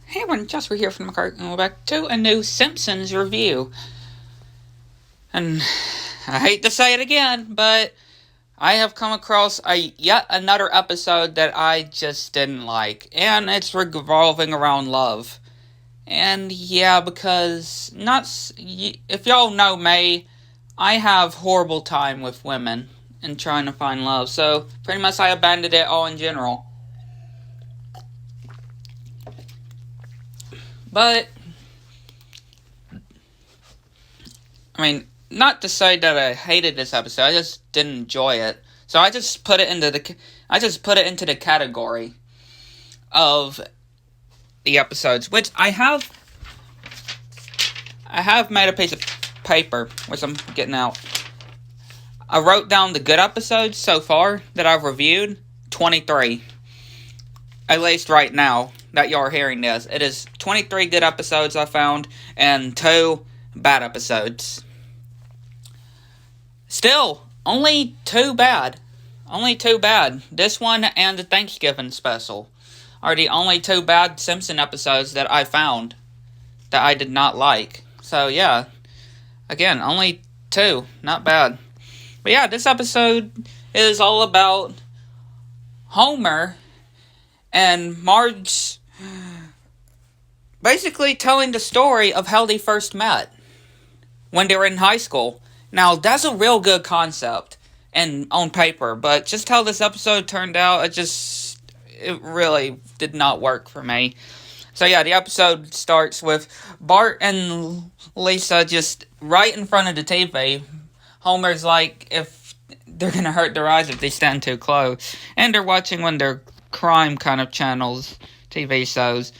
Hey everyone, Jasper here from McCart, and we're back to a new Simpsons review. And I hate to say it again, but I have come across yet another episode that I just didn't like, and it's revolving around love. And yeah, because if y'all know me, I have horrible time with women and trying to find love, so pretty much I abandoned it all in general. But I mean, not to say that I hated this episode. I just didn't enjoy it. So I just put it into the category of the episodes, which I have made a piece of paper, which I'm getting out. I wrote down the good episodes so far that I've reviewed, 23. At least right now that you're hearing this. It is 23 good episodes I found and 2 bad episodes. Still, only 2 bad. Only 2 bad. This one and the Thanksgiving special are the only 2 bad Simpson episodes that I found that I did not like. So, yeah. Again, only 2. Not bad. But yeah, this episode is all about Homer and Marge basically telling the story of how they first met when they were in high school. Now, that's a real good concept and on paper, but just how this episode turned out, it really did not work for me. So yeah, the episode starts with Bart and Lisa just right in front of the TV. Homer's like, if they're gonna hurt their eyes if they stand too close. And they're watching one of their crime kind of channels, TV shows.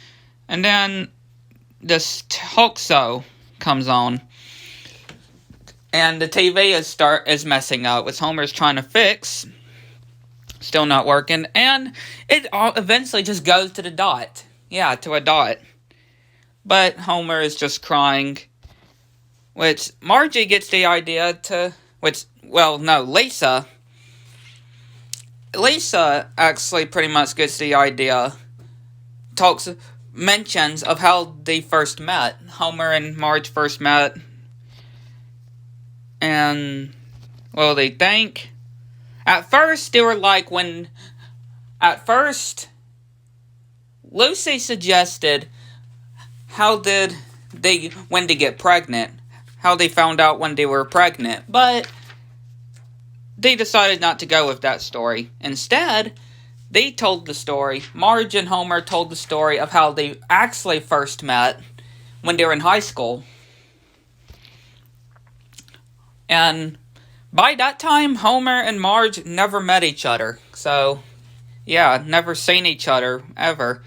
And then this talk show comes on. And the TV is messing up, which Homer's trying to fix. Still not working. And it eventually just goes to the dot. Yeah, to a dot. But Homer is just crying. Which Margie gets the idea to... Lisa. Lisa actually pretty much gets the idea. Mentions of how they first met. Homer and Marge first met. And, well, they think. At first, Lucy suggested when they get pregnant, how they found out when they were pregnant, but they decided not to go with that story. Instead, they told the story, Marge and Homer told the story of how they actually first met when they were in high school. And by that time, Homer and Marge never met each other. So, yeah, never seen each other, ever.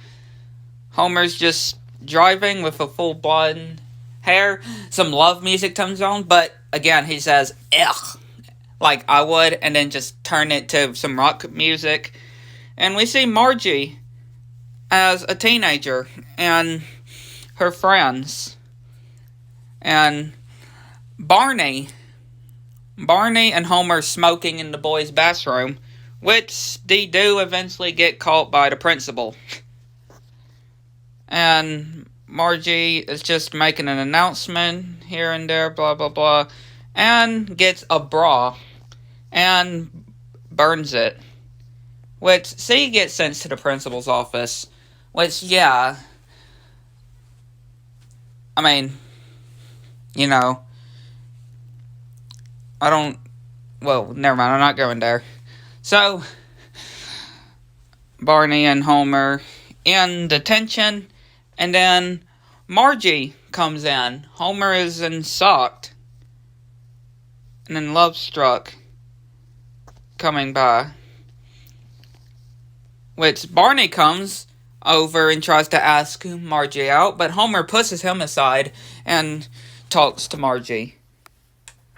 Homer's just driving with a full blonde hair. Some love music comes on, but again, he says, ugh, like I would, and then just turn it to some rock music. And we see Margie as a teenager, and her friends. And Barney and Homer smoking in the boys' bathroom, which they do eventually get caught by the principal. And Margie is just making an announcement here and there, blah, blah, blah, and gets a bra and burns it. Which, she gets sent to the principal's office, which, yeah, I mean, you know, never mind, I'm not going there. So, Barney and Homer in detention, and then Margie comes in. Homer is shocked, and then Love Struck coming by. Which Barney comes over and tries to ask Margie out, but Homer pushes him aside and talks to Margie.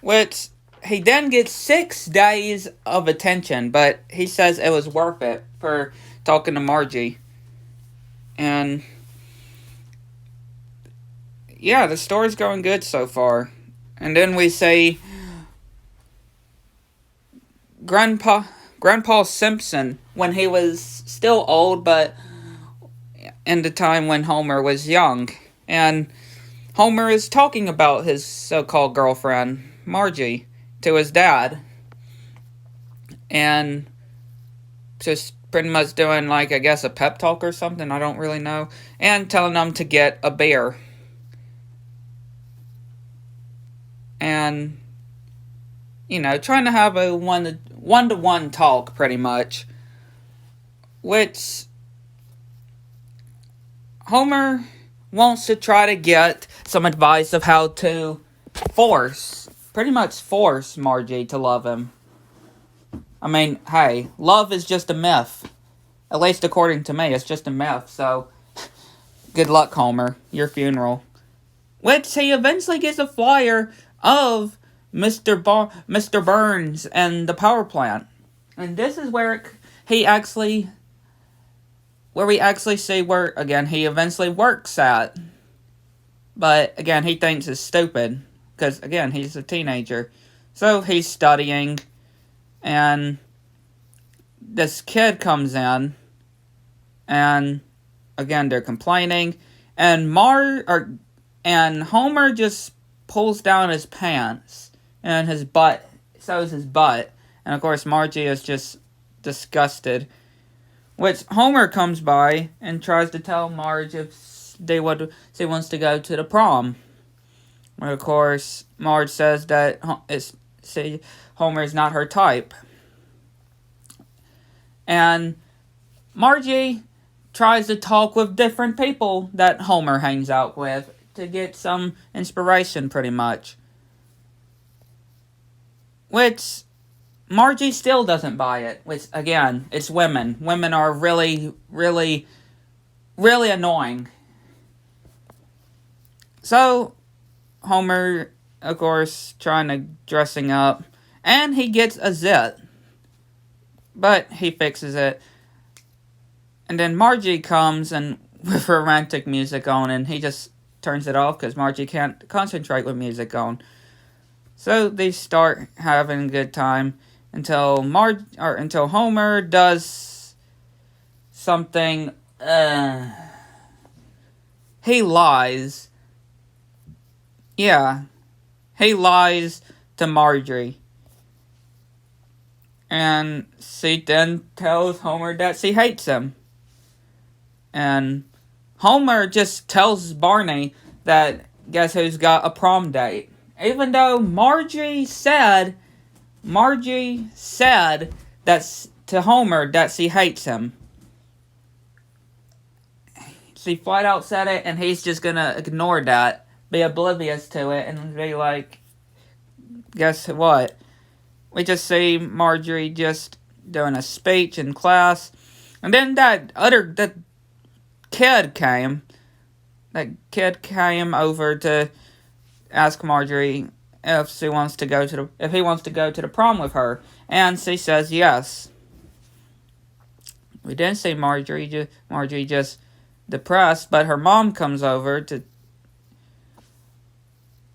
Which he then gets 6 days of attention, but he says it was worth it for talking to Margie. And yeah, the story's going good so far. And then we see Grandpa Simpson when he was still old, but in the time when Homer was young. And Homer is talking about his so-called girlfriend, Margie, to his dad. And just pretty much doing, like, I guess a pep talk or something, I don't really know. And telling them to get a beer. And, trying to have a one-to-one talk, pretty much. Which Homer wants to try to get some advice of how to pretty much force Margie to love him. I mean, hey, love is just a myth. At least according to me, it's just a myth, so good luck, Homer. Your funeral. Which he eventually gets a flyer of Mr. Burns and the power plant. And this is where we actually see where, again, he eventually works at. But, again, he thinks it's stupid. Because, again, he's a teenager. So, he's studying. And this kid comes in. And, again, they're complaining. And Homer just pulls down his pants. And his butt, shows his butt. And, of course, Margie is just disgusted. Which Homer comes by and tries to tell Marge if she wants to go to the prom. Well, of course, Marge says that Homer is not her type. And Margie tries to talk with different people that Homer hangs out with to get some inspiration, pretty much. Which Margie still doesn't buy it, which, again, it's women. Women are really, really, really annoying. So, Homer, of course, dressing up, and he gets a zit. But he fixes it. And then Margie comes and with romantic music on, and he just turns it off because Margie can't concentrate with music on. So they start having a good time until Homer does something. He lies. Yeah, he lies to Marjorie. And she then tells Homer that she hates him. And Homer just tells Barney that guess who's got a prom date. Even though Margie said that to Homer that she hates him. She flat out said it, and he's just gonna ignore that, be oblivious to it, and be like, guess what? We just see Marjorie just doing a speech in class, and then that kid came over to ask Marjorie if he wants to go to the prom with her, and she says yes. We didn't see Marjorie just depressed, but her mom comes over to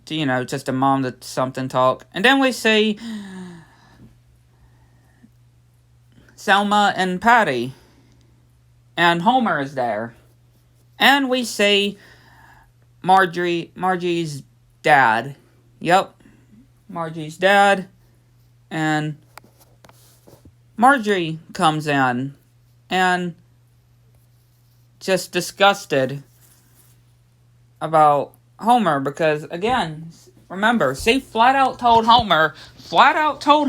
just a mom to something talk, and then we see Selma and Patty, and Homer is there, and we see Margie's dad. Yep, Margie's dad. And Marjorie comes in and just disgusted about Homer because, again, remember, she flat out told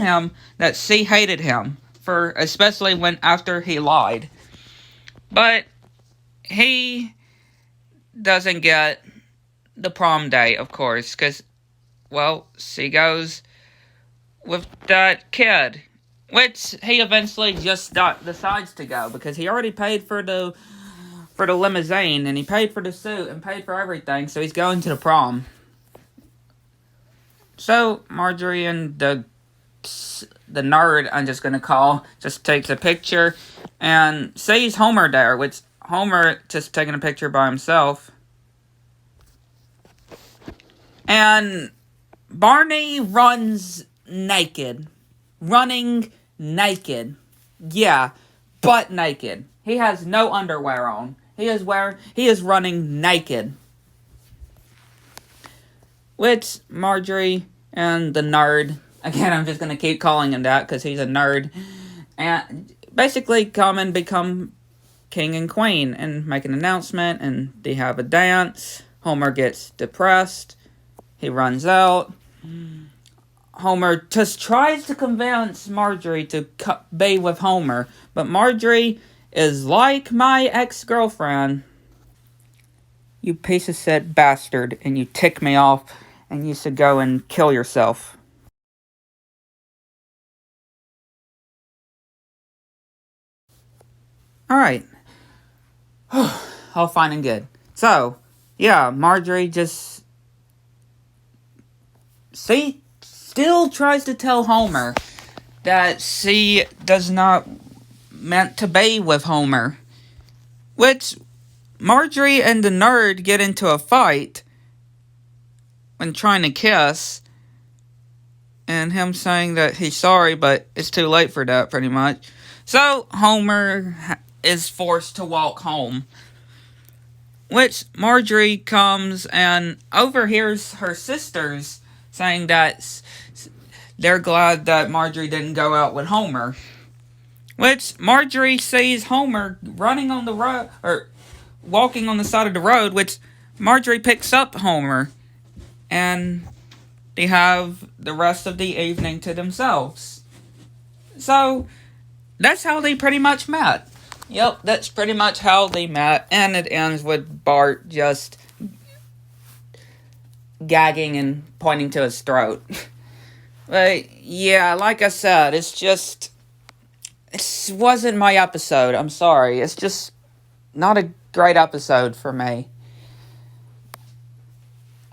him that she hated him especially after he lied. But he doesn't get the prom date, of course, because, she goes with that kid, which he eventually just decides to go, because he already paid for the limousine, and he paid for the suit, and paid for everything, so he's going to the prom. So, Marjorie and the nerd, I'm just gonna call, just takes a picture, and sees Homer there, which Homer just taking a picture by himself. And Barney runs naked. Running naked. Yeah, butt naked. He has no underwear on. He is running naked. Which Marjorie and the nerd, again, I'm just going to keep calling him that because he's a nerd, and basically come and become king and queen and make an announcement, and they have a dance. Homer gets depressed. He runs out. Homer just tries to convince Marjorie to be with Homer, but Marjorie is like my ex-girlfriend. You piece of shit bastard, and you tick me off, and you should go and kill yourself. Alright. All fine and good. So, yeah, Marjorie just... she still tries to tell Homer that she does not meant to be with Homer. Which Marjorie and the nerd get into a fight when trying to kiss, and him saying that he's sorry, but it's too late for that, pretty much. So Homer is forced to walk home, which Marjorie comes and overhears her sisters saying that they're glad that Marjorie didn't go out with Homer. Which Marjorie sees Homer running on the road, or walking on the side of the road, which Marjorie picks up Homer, and they have the rest of the evening to themselves. So, that's how they pretty much met. Yep, that's pretty much how they met, and it ends with Bart just gagging and pointing to his throat. But, yeah, like I said, it wasn't my episode. I'm sorry. It's just not a great episode for me.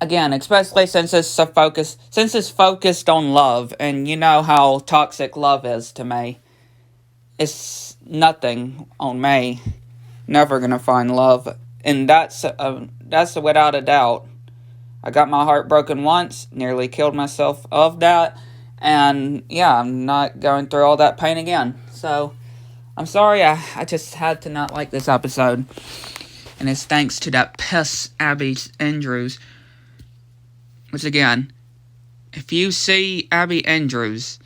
Again, especially since it's focused on love, and you know how toxic love is to me. It's nothing on me. Never gonna find love, and that's without a doubt. I got my heart broken once, nearly killed myself of that, and yeah, I'm not going through all that pain again. So, I'm sorry, I just had to not like this episode. And it's thanks to that piss Abby Andrews. Which again, if you see Abby Andrews,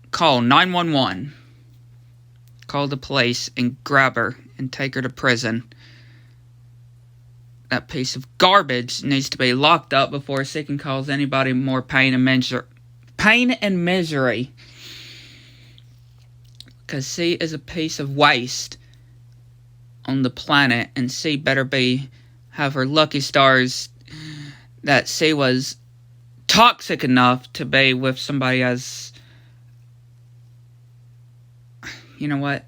call 911. Call the police and grab her and take her to prison. That piece of garbage needs to be locked up before she can cause anybody more pain and misery. Because she is a piece of waste on the planet, and she better have her lucky stars that she was toxic enough to be with somebody as... You know what?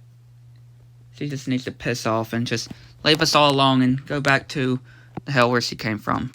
She just needs to piss off and just leave us all alone and go back to the hell where she came from.